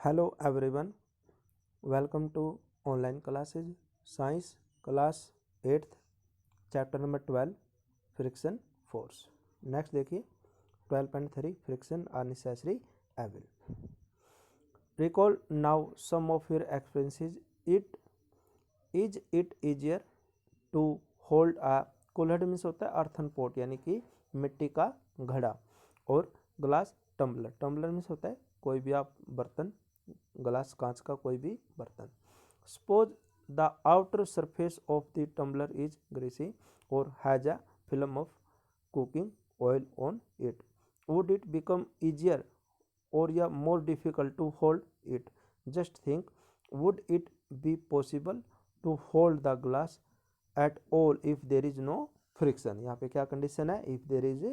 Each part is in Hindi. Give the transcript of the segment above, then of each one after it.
Hello everyone, welcome to online classes science class 8th chapter number 12 friction force. Next देखिए 12.3 friction are necessary evil. Recall now some of your experiences. It easier to hold a कुल्हड़ मीन्स होता है अर्थन पोट यानी कि मिट्टी का घड़ा और ग्लास टम्बलर मीन्स होता है कोई भी आप बर्तन ग्लास कांच का कोई भी बर्तन. Suppose the outer surface of the tumbler is greasy और has a film of cooking oil on it. Would it become easier और या more difficult to hold it? Just think, would it be possible to hold the glass at all if there is no friction? यहाँ पे क्या कंडीशन है? If there is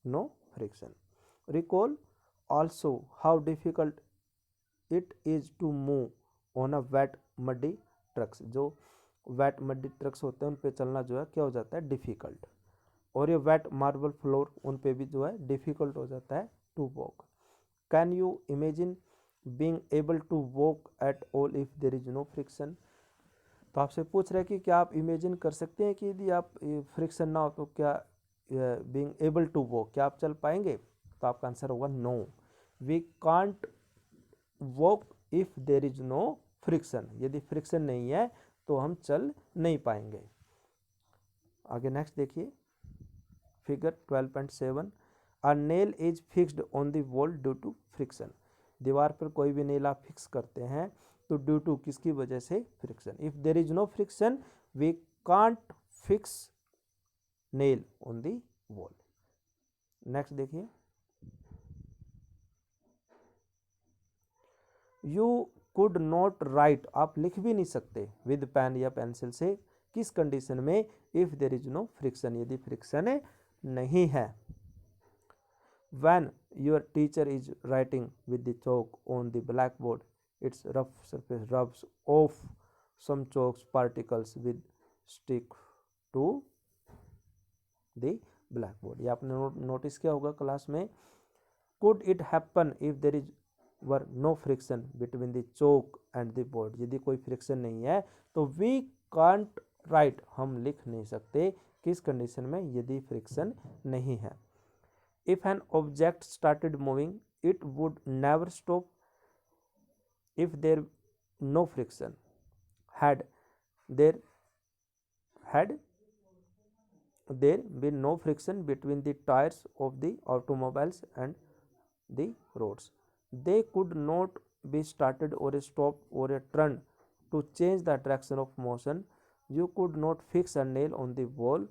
no friction. Recall also how difficult it is to move on a wait muddy tracks. जो वेट मडी ट्रक्स होते हैं उन पे चलना जो है क्या हो जाता है? डिफिकल्ट. और ये वेट मार्बल फ्लोर उन पे भी जो है डिफिकल्ट हो जाता है to walk. Can you imagine being able to walk at all if there is no friction? तो आपसे पूछ रहे हैं कि क्या आप इमेजिन कर सकते हैं कि यदि आप फ्रिक्शन ना हो तो क्या बीइंग एबल टू वॉक क्या आप चल पाएंगे? तो आपका आंसर होगा no. We can't walk if there is no friction. यदि फ्रिक्शन नहीं है तो हम चल नहीं पाएंगे. आगे नेक्स्ट देखिए figure 12.7. A nail is fixed on the wall due to friction. दीवार पर कोई भी नेल आप फिक्स करते हैं तो ड्यू टू किसकी वजह से? Friction. If there is no friction we can't fix nail on the wall. Next देखिए यू कुड नॉट राइट. आप लिख भी नहीं सकते विद पेन या पेंसिल से. किस कंडीशन में? If there is no friction. यदि फ्रिक्शन नहीं है. When your teacher is writing with the chalk on the blackboard, its rough surface rubs off some chalk particles with stick to the blackboard. ये आपने नोटिस किया होगा क्लास में. Could it happen if there is were no friction between the chalk and the board? यदि कोई फ्रिक्शन नहीं है तो we can't write. हम लिख नहीं सकते. किस कंडीशन में? यदि फ्रिक्शन नहीं है. If an object started moving, it would never stop if there no friction. There had there been no friction between the tires of the automobiles and the roads, they could not be started or stopped or turned to change the direction of motion. You could not fix a nail on the wall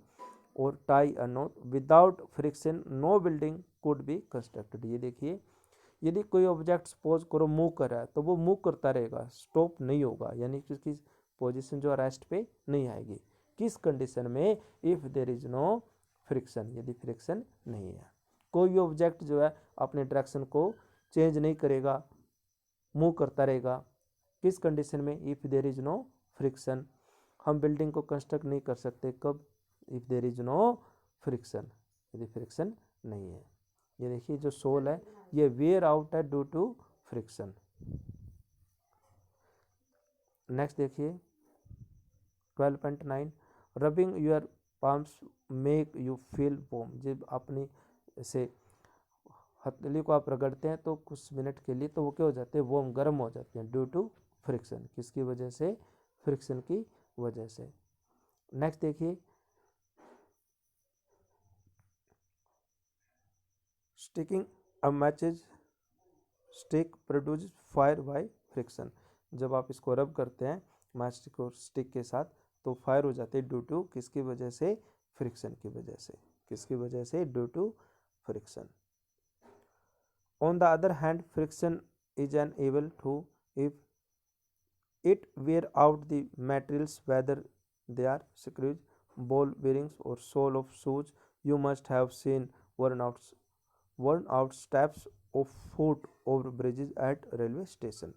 और tie a not. Without friction no building could be constructed. ये देखिए यदि कोई ऑब्जेक्ट सपोज करो मूव कर रहा है तो वो मूव करता रहेगा, स्टॉप नहीं होगा, यानी कि उसकी पोजीशन जो रेस्ट पे नहीं आएगी. किस कंडीशन में? If there is no friction. यदि फ्रिक्शन नहीं है. कोई भी ऑब्जेक्ट जो है अपने डायरेक्शन को चेंज नहीं करेगा, मूव करता रहेगा. किस कंडीशन में? If there is no friction. हम बिल्डिंग को कंस्ट्रक्ट नहीं कर सकते. कब? If there is no friction. यदि फ्रिक्शन नहीं है. ये देखिए जो सोल है ये वेयर आउट है ड्यू टू फ्रिक्शन. नेक्स्ट देखिए 12.9. Rubbing your palms make you feel warm. जब अपनी से हथेली को आप रगड़ते हैं तो कुछ मिनट के लिए तो वो क्या हो जाते हैं? वार्म, गर्म हो जाते हैं ड्यू टू फ्रिक्शन. किसकी वजह से? फ्रिक्शन की वजह से. नेक्स्ट देखिए sticking a matches stick produce fire by friction. जब आप इसको रब करते हैं मैच स्टिक और स्टिक के साथ तो फायर हो जाते हैं ड्यू टू किसकी वजह से? फ्रिक्शन की वजह से. किसकी वजह से? Due to friction. On the other hand friction is enable to if it wear out the materials whether they are screws, ball bearings or sole of shoes. You must have seen worn out steps of foot over bridges at railway station.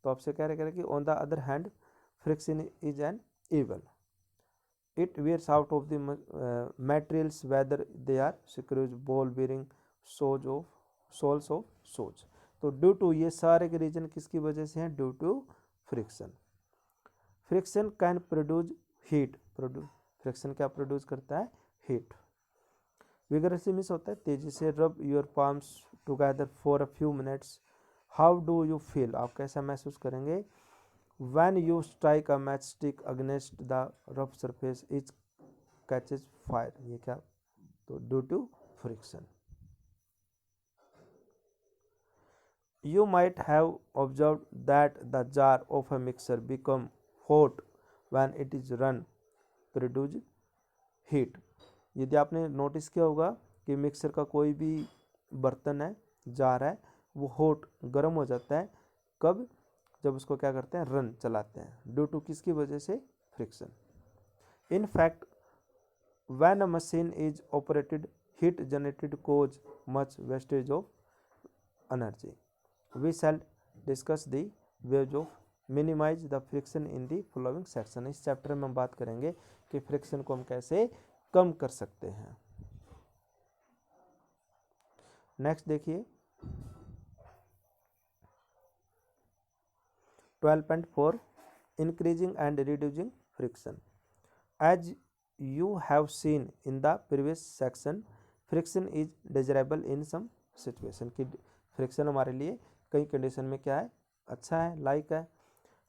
तो आपसे कह रहे कि on the other hand friction is an evil. It wears out of the materials whether they are screws, ball bearing, soles of shoes. तो ड्यू टू, ये सारे के रीजन किसकी वजह से हैं? Due to friction. Friction can produce heat, friction क्या प्रोड्यूस करता है? हीट। विगरसली मीन्स होता है तेजी से। Rub your palms together for a few minutes, how do you feel, आप कैसा महसूस करेंगे? When you strike a match stick against the rough surface it catches fire, ये क्या? तो due to friction. You might have observed that the jar of a mixer become hot when it is run, produce heat। यदि आपने नोटिस किया होगा कि मिक्सर का कोई भी बर्तन है, जार है, वो हॉट गर्म हो जाता है, कब? जब उसको क्या करते हैं? रन, चलाते हैं। ड्यू टू किसकी वजह से? Friction. In fact when a machine is operated heat generated cause much wastage of energy. We shall discuss the ways of minimize the friction in the following section। इस चैप्टर में हम बात करेंगे कि फ्रिक्शन को हम कैसे कम कर सकते हैं। नेक्स्ट देखिए 12.4 increasing and reducing friction। As you have seen in the previous section, friction is desirable in some situation। कि फ्रिक्शन हमारे लिए कई कंडीशन में क्या है? अच्छा है, लाइक है।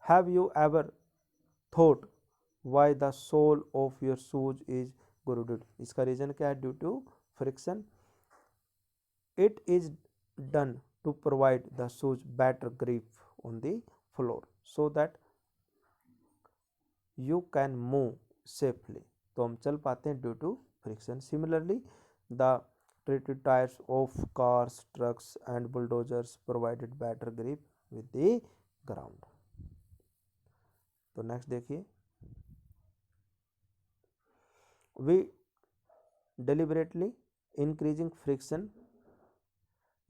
Have you ever thought why the sole of your shoes is grooved, इसका रीजन क्या है? Due to friction. It is done to provide the shoes better grip on the floor so that you can move safely, तो हम चल पाते हैं due to friction. Similarly the treated tires of cars, trucks and bulldozers provided better grip with the ground। तो नेक्स्ट देखिए we deliberately increasing friction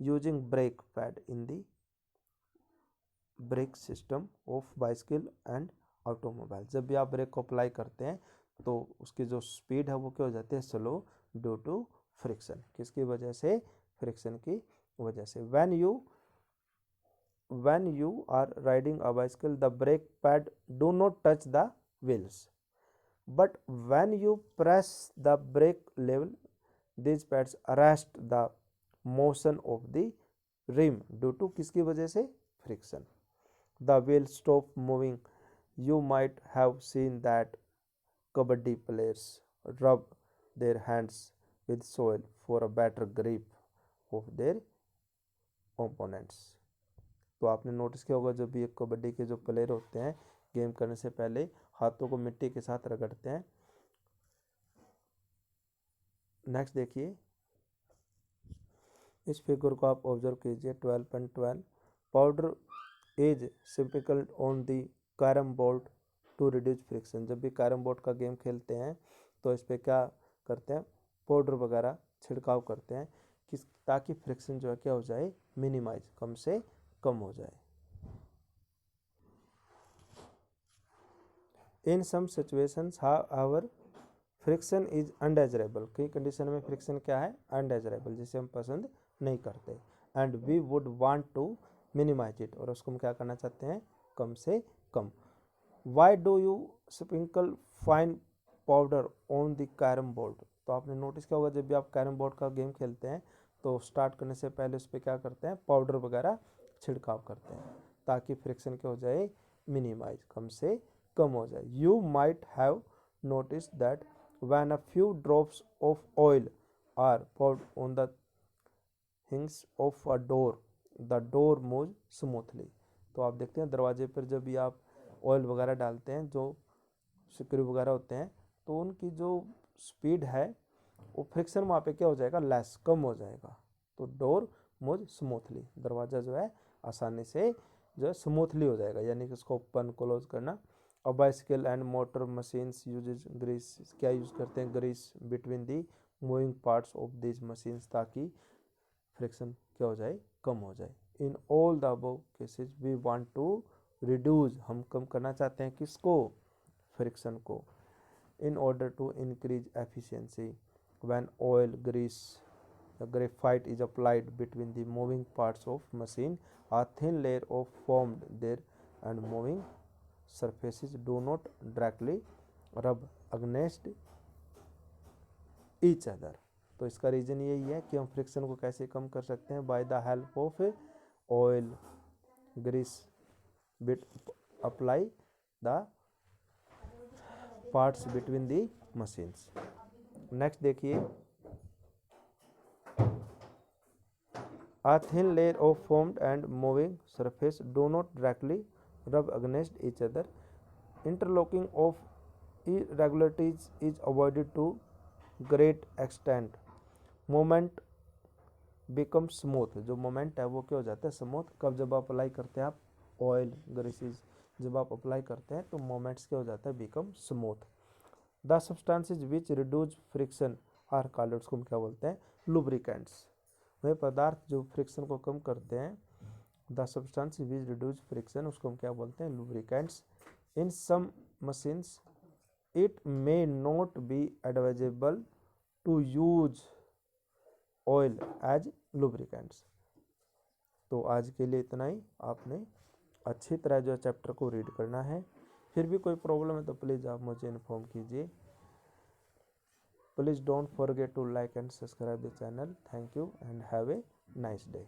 using brake pad in the brake system of bicycle and automobile। जब भी आप ब्रेक को अप्लाई करते हैं तो उसकी जो स्पीड है वो क्या हो जाती है? Slow, due to friction. किसकी वजह से? फ्रिक्शन की वजह से। when you are riding a bicycle the brake pad do not touch the wheels, but when you press the brake level these pads arrest the motion of the rim due to किसकी वजह से? Friction. the wheel stop moving। you might have seen that kabaddi players rub their hands with soil for a better grip of their opponents। तो आपने नोटिस किया होगा जब भी एक कबड्डी के जो प्लेयर होते हैं गेम करने से पहले हाथों को मिट्टी के साथ रगड़ते हैं। नेक्स्ट देखिए इस फिगर को आप ऑब्जर्व कीजिए 12.12 powder is simple on the carrom board to reduce friction. जब भी कैरम बोर्ड का गेम खेलते हैं तो इस पर क्या करते हैं? पाउडर वगैरह छिड़काव करते हैं किस, ताकि फ्रिक्शन जो है क्या हो जाए? मिनिमाइज, कम से कम हो जाए। In some situations however friction is undesirable. कई कंडीशन में फ्रिक्शन क्या है? अनडिजायरेबल, जिसे हम पसंद नहीं करते। And we would want to minimise it, और उसको हम क्या करना चाहते हैं? कम से कम। Why do you sprinkle fine powder on the carrom board. तो आपने नोटिस किया होगा जब भी आप कैरम बोर्ड का गेम खेलते हैं तो स्टार्ट करने से पहले उस पर क्या करते हैं? पाउडर वगैरह छिड़काव करते हैं ताकि फ्रिक्शन क्या हो जाए? मिनिमाइज, कम से कम हो जाए। You might have notice that when a few drops of oil are poured on the hinge of a door the door moves smoothly। तो आप देखते हैं दरवाजे पर जब भी आप ऑयल वगैरह डालते हैं, जो स्क्रू वगैरह होते हैं, तो उनकी जो स्पीड है वो फ्रिक्शन वहाँ पे क्या हो जाएगा? लेस, कम हो जाएगा। तो डोर मूव स्मूथली, दरवाज़ा जो है आसानी से जो है स्मूथली हो जाएगा, यानी कि उसको ओपन क्लोज करना। और bicycle and motor machines uses grease, क्या यूज़ करते हैं? Grease between the moving parts of this machines, ताकि फ्रिक्शन क्या हो जाए? कम हो जाए। In all the above cases we want to reduce, हम कम करना चाहते हैं किसको? फ्रिक्शन को। In order to increase efficiency when oil grease the graphite is applied between the moving parts of machine, a thin layer of formed there and moving surfaces do not directly rub against each other। तो इसका रीजन यही है कि हम फ्रिक्शन को कैसे कम कर सकते हैं, by the help of oil Greece bit apply the parts between the machines. Next देखिए, a thin layer of formed and moving surface do not directly rub against each other, interlocking of irregularities is avoided to great extent, movement becomes smooth। जो मोमेंट है वो क्या हो जाता है, स्मूथ। कब, जब आप अप्लाई करते हैं आप ऑयल ग्रीसेस, जब आप अप्लाई करते हैं तो मोमेंट्स क्या हो जाता है, become smooth. The substances which reduce friction are called, उसको हम क्या बोलते हैं, लुब्रिकेंट्स। वह पदार्थ जो फ्रिक्शन को कम करते हैं, the substance which reduce friction, उसको हम क्या बोलते हैं, lubricants. In some machines it may not be advisable to use oil as lubricants. तो आज के लिए इतना ही। आपने अच्छी तरह जो चैप्टर को रीड करना है। फिर भी कोई प्रॉब्लम है तो प्लीज़ आप मुझे इन्फॉर्म कीजिए। Please don't forget to like and subscribe the channel. Thank you and have a nice day.